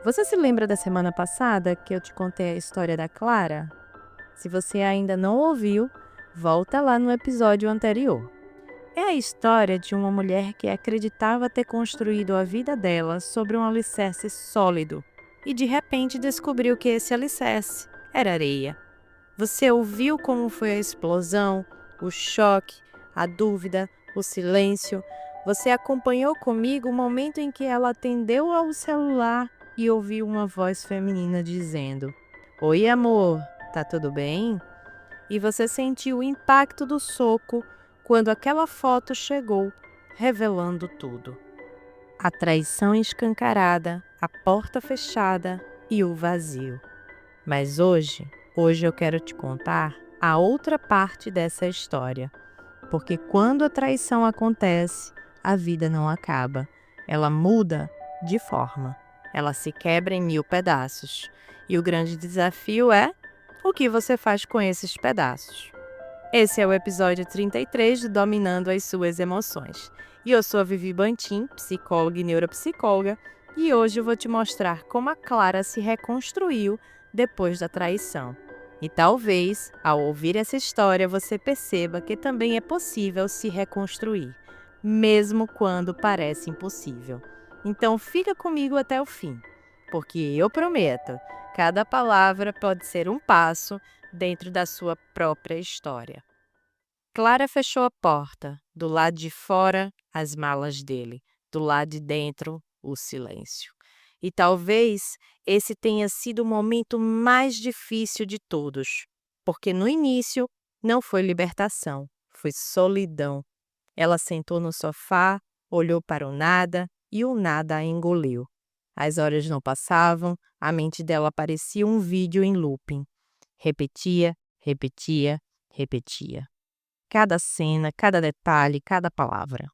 Você se lembra da semana passada que eu te contei a história da Clara? Se você ainda não ouviu, volta lá no episódio anterior. É a história de uma mulher que acreditava ter construído a vida dela sobre um alicerce sólido e de repente descobriu que esse alicerce era areia. Você ouviu como foi a explosão, o choque, a dúvida, o silêncio? Você acompanhou comigo o momento em que ela atendeu ao celular e ouviu uma voz feminina dizendo: "Oi, amor, tá tudo bem?" E você sentiu o impacto do soco quando aquela foto chegou, revelando tudo. A traição escancarada, a porta fechada e o vazio. Mas hoje eu quero te contar a outra parte dessa história. Porque quando a traição acontece, a vida não acaba. Ela muda de forma. Ela se quebra em mil pedaços. E o grande desafio é o que você faz com esses pedaços. Esse é o episódio 33 do Dominando as Suas Emoções. E eu sou a Vivi Bantim, psicóloga e neuropsicóloga, e hoje eu vou te mostrar como a Clara se reconstruiu depois da traição. E talvez, ao ouvir essa história, você perceba que também é possível se reconstruir, mesmo quando parece impossível. Então fica comigo até o fim, porque eu prometo, cada palavra pode ser um passo dentro da sua própria história. Clara fechou a porta. Do lado de fora, as malas dele. Do lado de dentro, o silêncio. E talvez esse tenha sido o momento mais difícil de todos, porque no início não foi libertação, foi solidão. Ela sentou no sofá, olhou para o nada e o nada a engoliu. As horas não passavam, a mente dela parecia um vídeo em looping. Repetia, repetia, repetia. Cada cena, cada detalhe, cada palavra.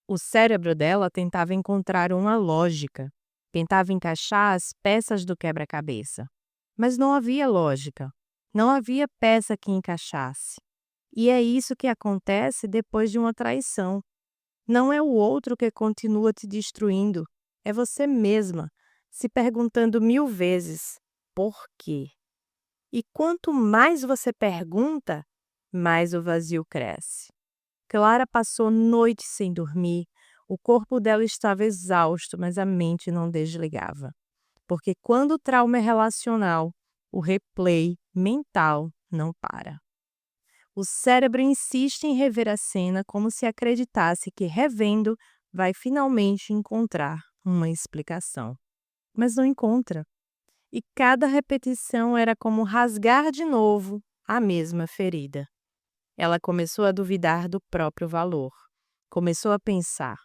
O cérebro dela tentava encontrar uma lógica, tentava encaixar as peças do quebra-cabeça. Mas não havia lógica, não havia peça que encaixasse. E é isso que acontece depois de uma traição. Não é o outro que continua te destruindo, é você mesma, se perguntando 1000 vezes: por quê? E quanto mais você pergunta, mais o vazio cresce. Clara passou noites sem dormir, o corpo dela estava exausto, mas a mente não desligava. Porque quando o trauma é relacional, o replay mental não para. O cérebro insiste em rever a cena como se acreditasse que revendo vai finalmente encontrar uma explicação. Mas não encontra. E cada repetição era como rasgar de novo a mesma ferida. Ela começou a duvidar do próprio valor. Começou a pensar: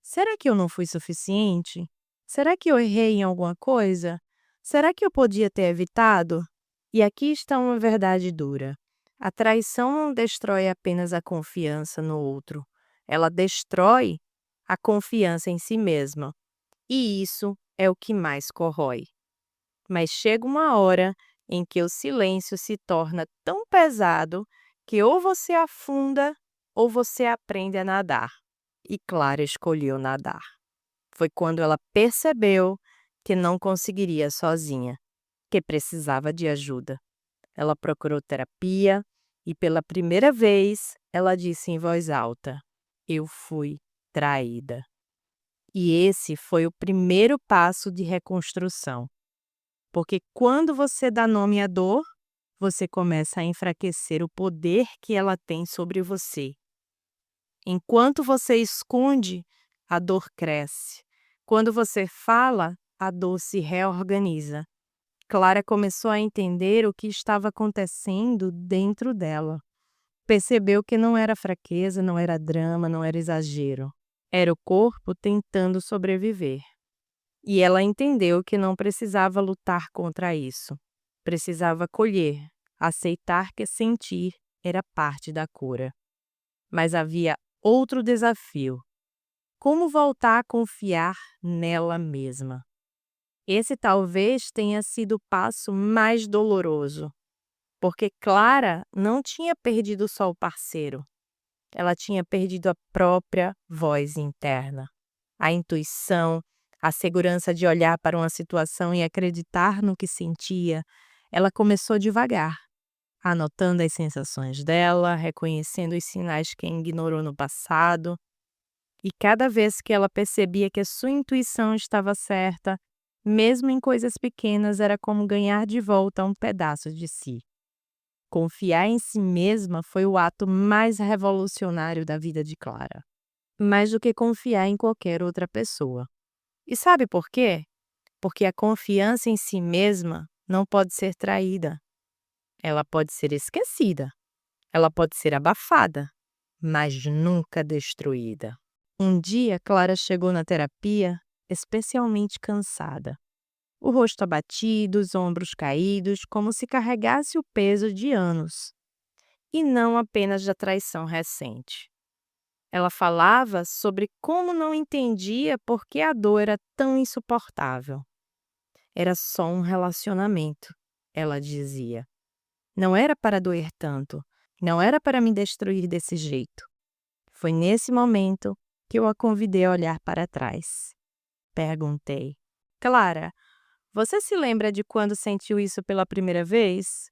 será que eu não fui suficiente? Será que eu errei em alguma coisa? Será que eu podia ter evitado? E aqui está uma verdade dura. A traição não destrói apenas a confiança no outro. Ela destrói a confiança em si mesma. E isso é o que mais corrói. Mas chega uma hora em que o silêncio se torna tão pesado que ou você afunda ou você aprende a nadar. E Clara escolheu nadar. Foi quando ela percebeu que não conseguiria sozinha, que precisava de ajuda. Ela procurou terapia e pela primeira vez ela disse em voz alta: "Eu fui traída." E esse foi o primeiro passo de reconstrução. Porque quando você dá nome à dor, você começa a enfraquecer o poder que ela tem sobre você. Enquanto você esconde, a dor cresce. Quando você fala, a dor se reorganiza. Clara começou a entender o que estava acontecendo dentro dela. Percebeu que não era fraqueza, não era drama, não era exagero. Era o corpo tentando sobreviver. E ela entendeu que não precisava lutar contra isso. Precisava acolher, aceitar que sentir era parte da cura. Mas havia outro desafio: como voltar a confiar nela mesma? Esse talvez tenha sido o passo mais doloroso, porque Clara não tinha perdido só o parceiro, ela tinha perdido a própria voz interna, a intuição, A segurança de olhar para uma situação e acreditar no que sentia, ela começou devagar, anotando as sensações dela, reconhecendo os sinais que ignorou no passado. E cada vez que ela percebia que a sua intuição estava certa, mesmo em coisas pequenas, era como ganhar de volta um pedaço de si. Confiar em si mesma foi o ato mais revolucionário da vida de Clara, mais do que confiar em qualquer outra pessoa. E sabe por quê? Porque a confiança em si mesma não pode ser traída. Ela pode ser esquecida, ela pode ser abafada, mas nunca destruída. Um dia, Clara chegou na terapia especialmente cansada. O rosto abatido, os ombros caídos, como se carregasse o peso de anos, e não apenas da traição recente. Ela falava sobre como não entendia por que a dor era tão insuportável. Era só um relacionamento, ela dizia. Não era para doer tanto, não era para me destruir desse jeito. Foi nesse momento que eu a convidei a olhar para trás. Perguntei: Clara, você se lembra de quando sentiu isso pela primeira vez?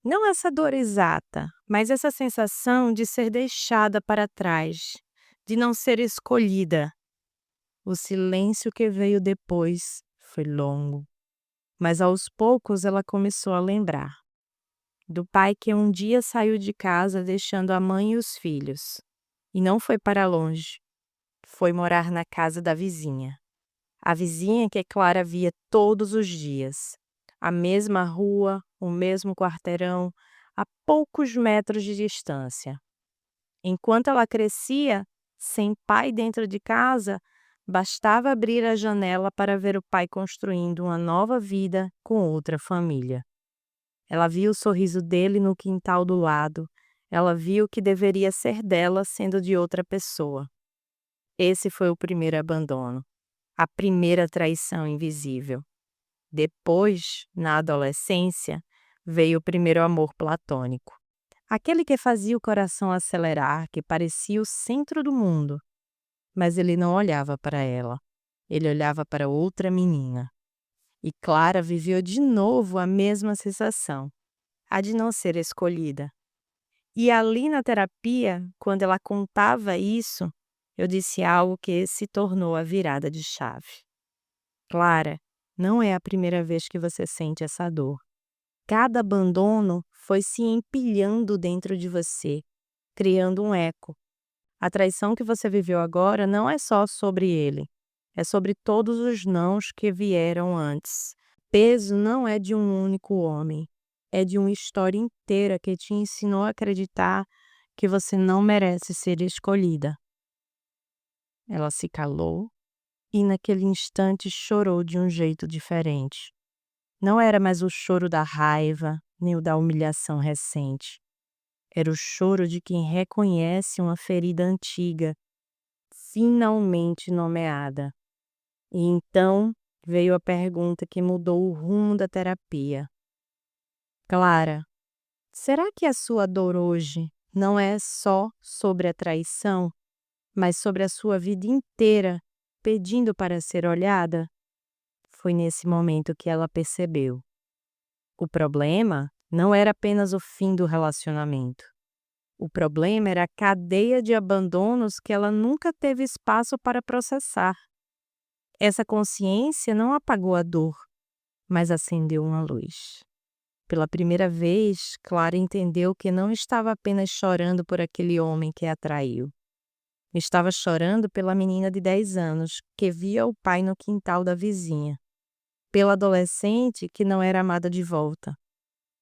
Não essa dor exata, mas essa sensação de ser deixada para trás, de não ser escolhida. O silêncio que veio depois foi longo, mas aos poucos ela começou a lembrar. Do pai que um dia saiu de casa deixando a mãe e os filhos. E não foi para longe. Foi morar na casa da vizinha. A vizinha que Clara via todos os dias. A mesma rua, o mesmo quarteirão, a poucos metros de distância. Enquanto ela crescia, sem pai dentro de casa, bastava abrir a janela para ver o pai construindo uma nova vida com outra família. Ela viu o sorriso dele no quintal do lado. Ela viu o que deveria ser dela sendo de outra pessoa. Esse foi o primeiro abandono, a primeira traição invisível. Depois, na adolescência, veio o primeiro amor platônico. Aquele que fazia o coração acelerar, que parecia o centro do mundo. Mas ele não olhava para ela. Ele olhava para outra menina. E Clara viveu de novo a mesma sensação, a de não ser escolhida. E ali na terapia, quando ela contava isso, eu disse algo que se tornou a virada de chave. Clara, não é a primeira vez que você sente essa dor. Cada abandono foi se empilhando dentro de você, criando um eco. A traição que você viveu agora não é só sobre ele, é sobre todos os nãos que vieram antes. Peso não é de um único homem, é de uma história inteira que te ensinou a acreditar que você não merece ser escolhida. Ela se calou e naquele instante chorou de um jeito diferente. Não era mais o choro da raiva, nem o da humilhação recente. Era o choro de quem reconhece uma ferida antiga, finalmente nomeada. E então veio a pergunta que mudou o rumo da terapia. Clara, será que a sua dor hoje não é só sobre a traição, mas sobre a sua vida inteira pedindo para ser olhada? Foi nesse momento que ela percebeu. O problema não era apenas o fim do relacionamento. O problema era a cadeia de abandonos que ela nunca teve espaço para processar. Essa consciência não apagou a dor, mas acendeu uma luz. Pela primeira vez, Clara entendeu que não estava apenas chorando por aquele homem que a traiu. Estava chorando pela menina de 10 anos que via o pai no quintal da vizinha. Pela adolescente que não era amada de volta.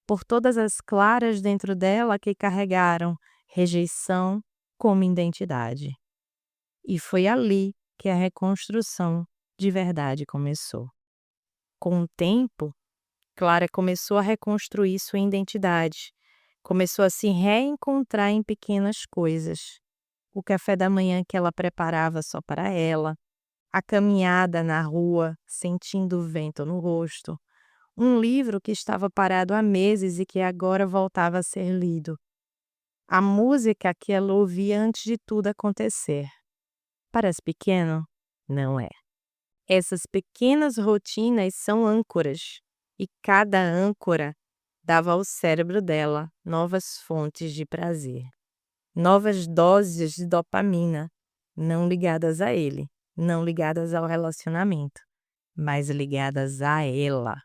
Por todas as Claras dentro dela que carregaram rejeição como identidade. E foi ali que a reconstrução de verdade começou. Com o tempo, Clara começou a reconstruir sua identidade, começou a se reencontrar em pequenas coisas. O café da manhã que ela preparava só para ela, a caminhada na rua, sentindo o vento no rosto, um livro que estava parado há meses e que agora voltava a ser lido. A música que ela ouvia antes de tudo acontecer. Parece pequeno? Não é. Essas pequenas rotinas são âncoras, e cada âncora dava ao cérebro dela novas fontes de prazer, novas doses de dopamina, não ligadas a ele, não ligadas ao relacionamento, mas ligadas a ela.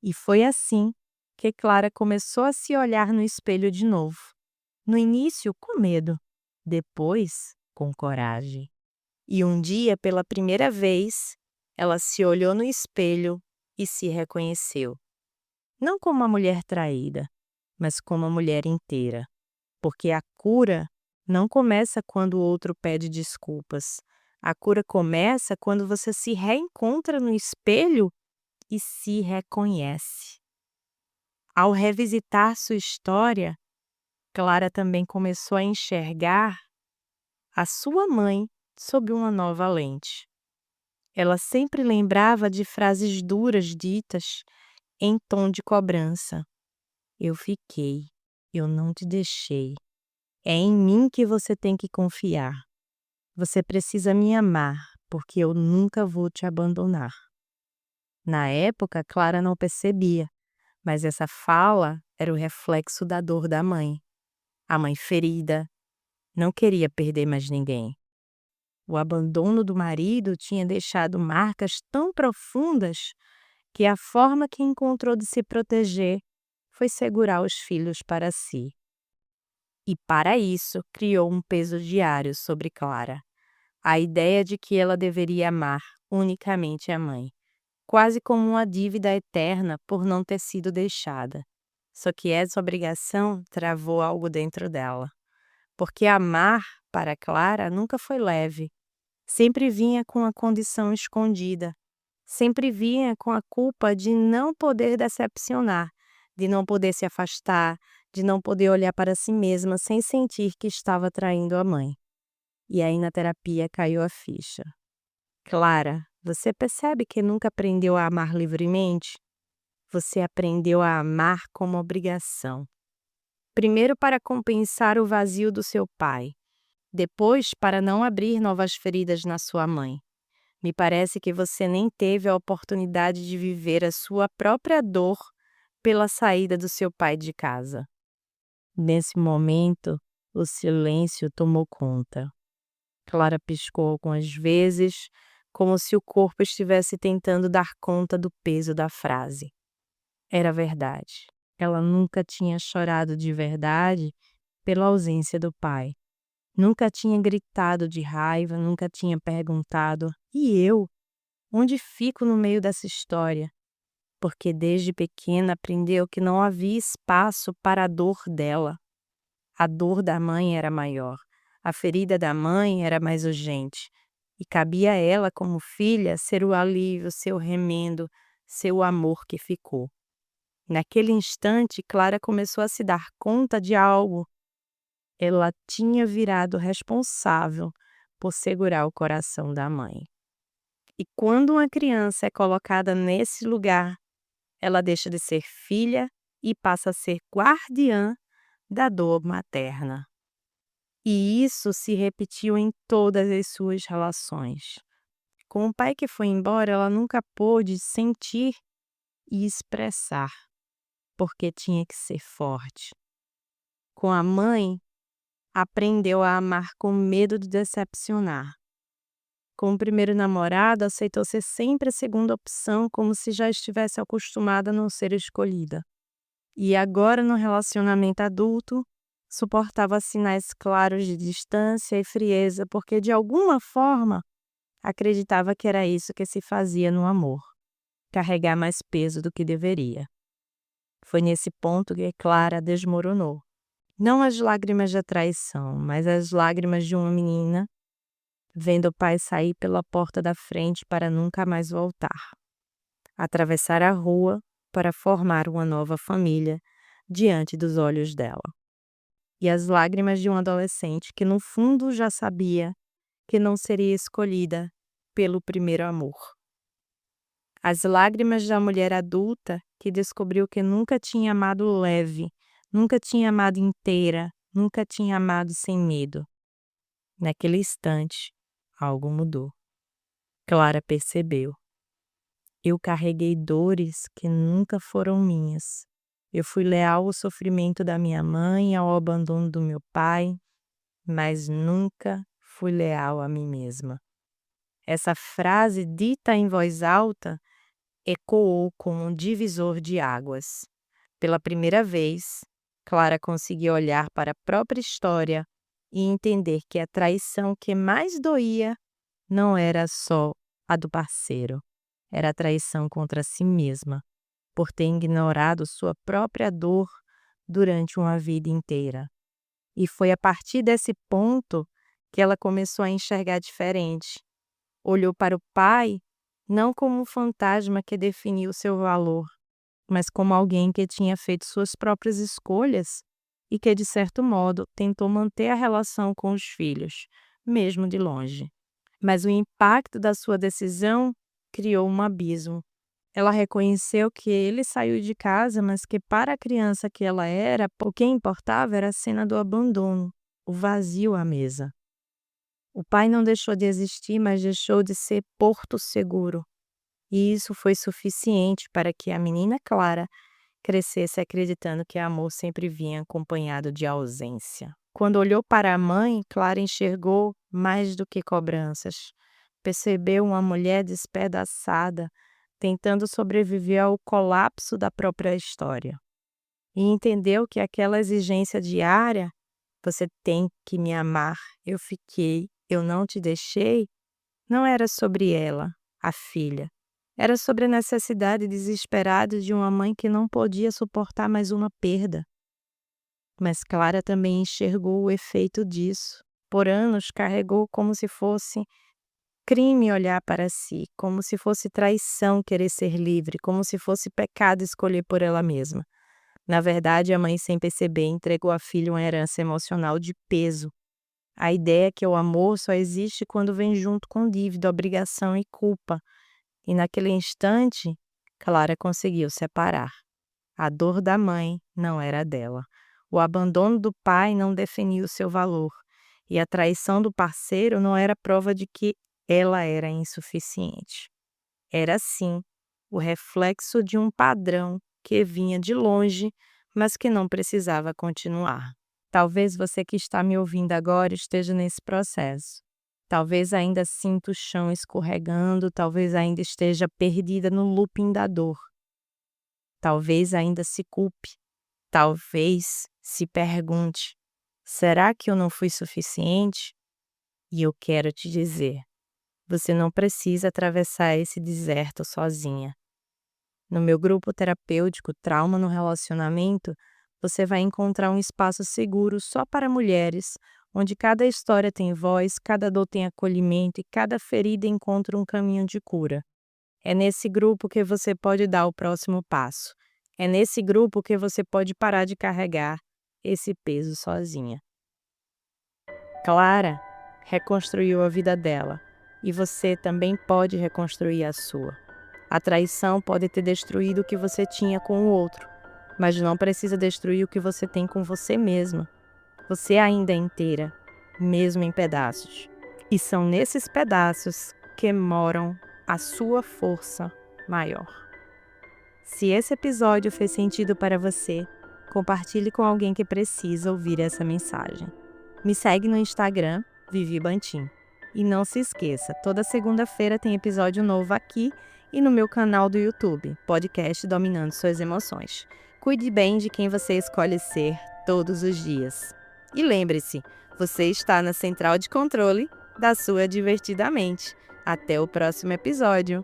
E foi assim que Clara começou a se olhar no espelho de novo. No início, com medo, depois, com coragem. E um dia, pela primeira vez, ela se olhou no espelho e se reconheceu. Não como uma mulher traída, mas como uma mulher inteira. Porque a cura não começa quando o outro pede desculpas. A cura começa quando você se reencontra no espelho e se reconhece. Ao revisitar sua história, Clara também começou a enxergar a sua mãe sob uma nova lente. Ela sempre lembrava de frases duras ditas em tom de cobrança. Eu fiquei, eu não te deixei. É em mim que você tem que confiar. Você precisa me amar, porque eu nunca vou te abandonar. Na época, Clara não percebia, mas essa fala era o reflexo da dor da mãe. A mãe ferida, não queria perder mais ninguém. O abandono do marido tinha deixado marcas tão profundas que a forma que encontrou de se proteger foi segurar os filhos para si. E para isso criou um peso diário sobre Clara. A ideia de que ela deveria amar unicamente a mãe, quase como uma dívida eterna por não ter sido deixada. Só que essa obrigação travou algo dentro dela. Porque amar, para Clara, nunca foi leve. Sempre vinha com a condição escondida. Sempre vinha com a culpa de não poder decepcionar, de não poder se afastar, de não poder olhar para si mesma sem sentir que estava traindo a mãe. E aí na terapia caiu a ficha. Clara, você percebe que nunca aprendeu a amar livremente? Você aprendeu a amar como obrigação. Primeiro para compensar o vazio do seu pai, depois para não abrir novas feridas na sua mãe. Me parece que você nem teve a oportunidade de viver a sua própria dor pela saída do seu pai de casa. Nesse momento, o silêncio tomou conta. Clara piscou algumas vezes, como se o corpo estivesse tentando dar conta do peso da frase. Era verdade. Ela nunca tinha chorado de verdade pela ausência do pai. Nunca tinha gritado de raiva, nunca tinha perguntado: e eu? Onde fico no meio dessa história? Porque desde pequena aprendeu que não havia espaço para a dor dela. A dor da mãe era maior, a ferida da mãe era mais urgente. E cabia a ela, como filha, ser o alívio, ser o remendo, ser o amor que ficou. Naquele instante, Clara começou a se dar conta de algo. Ela tinha virado responsável por segurar o coração da mãe. E quando uma criança é colocada nesse lugar, ela deixa de ser filha e passa a ser guardiã da dor materna. E isso se repetiu em todas as suas relações. Com o pai que foi embora, ela nunca pôde sentir e expressar, porque tinha que ser forte. Com a mãe, aprendeu a amar com medo de decepcionar. Com o primeiro namorado, aceitou ser sempre a segunda opção, como se já estivesse acostumada a não ser escolhida. E agora, no relacionamento adulto, suportava sinais claros de distância e frieza, porque de alguma forma acreditava que era isso que se fazia no amor, carregar mais peso do que deveria. Foi nesse ponto que Clara desmoronou. Não as lágrimas da traição, mas as lágrimas de uma menina vendo o pai sair pela porta da frente para nunca mais voltar. Atravessar a rua para formar uma nova família diante dos olhos dela. E as lágrimas de um adolescente que no fundo já sabia que não seria escolhida pelo primeiro amor. As lágrimas da mulher adulta que descobriu que nunca tinha amado leve, nunca tinha amado inteira, nunca tinha amado sem medo. Naquele instante, algo mudou. Clara percebeu. Eu carreguei dores que nunca foram minhas. Eu fui leal ao sofrimento da minha mãe e ao abandono do meu pai, mas nunca fui leal a mim mesma. Essa frase dita em voz alta ecoou como um divisor de águas. Pela primeira vez, Clara conseguiu olhar para a própria história e entender que a traição que mais doía não era só a do parceiro, era a traição contra si mesma, por ter ignorado sua própria dor durante uma vida inteira. E foi a partir desse ponto que ela começou a enxergar diferente. Olhou para o pai não como um fantasma que definiu seu valor, mas como alguém que tinha feito suas próprias escolhas e que, de certo modo, tentou manter a relação com os filhos, mesmo de longe. Mas o impacto da sua decisão criou um abismo. Ela reconheceu que ele saiu de casa, mas que para a criança que ela era, o que importava era a cena do abandono, o vazio à mesa. O pai não deixou de existir, mas deixou de ser porto seguro. E isso foi suficiente para que a menina Clara crescesse acreditando que amor sempre vinha acompanhado de ausência. Quando olhou para a mãe, Clara enxergou mais do que cobranças. Percebeu uma mulher despedaçada, tentando sobreviver ao colapso da própria história. E entendeu que aquela exigência diária, você tem que me amar, eu fiquei, eu não te deixei, não era sobre ela, a filha. Era sobre a necessidade desesperada de uma mãe que não podia suportar mais uma perda. Mas Clara também enxergou o efeito disso. Por anos carregou como se fosse crime olhar para si, como se fosse traição querer ser livre, como se fosse pecado escolher por ela mesma. Na verdade, a mãe, sem perceber, entregou à filha uma herança emocional de peso. A ideia é que o amor só existe quando vem junto com dívida, obrigação e culpa. E naquele instante, Clara conseguiu separar. A dor da mãe não era dela. O abandono do pai não definiu seu valor. E a traição do parceiro não era prova de que ela era insuficiente. Era, sim, o reflexo de um padrão que vinha de longe, mas que não precisava continuar. Talvez você que está me ouvindo agora esteja nesse processo. Talvez ainda sinta o chão escorregando, talvez ainda esteja perdida no looping da dor. Talvez ainda se culpe, talvez se pergunte: será que eu não fui suficiente? E eu quero te dizer, você não precisa atravessar esse deserto sozinha. No meu grupo terapêutico Trauma no Relacionamento, você vai encontrar um espaço seguro só para mulheres, onde cada história tem voz, cada dor tem acolhimento e cada ferida encontra um caminho de cura. É nesse grupo que você pode dar o próximo passo. É nesse grupo que você pode parar de carregar esse peso sozinha. Clara reconstruiu a vida dela e você também pode reconstruir a sua. A traição pode ter destruído o que você tinha com o outro, mas não precisa destruir o que você tem com você mesma. Você ainda é inteira, mesmo em pedaços. E são nesses pedaços que moram a sua força maior. Se esse episódio fez sentido para você, compartilhe com alguém que precisa ouvir essa mensagem. Me segue no Instagram, Vivi Bantim. E não se esqueça, toda segunda-feira tem episódio novo aqui e no meu canal do YouTube, podcast Dominando Suas Emoções. Cuide bem de quem você escolhe ser todos os dias. E lembre-se, você está na central de controle da sua divertida mente. Até o próximo episódio!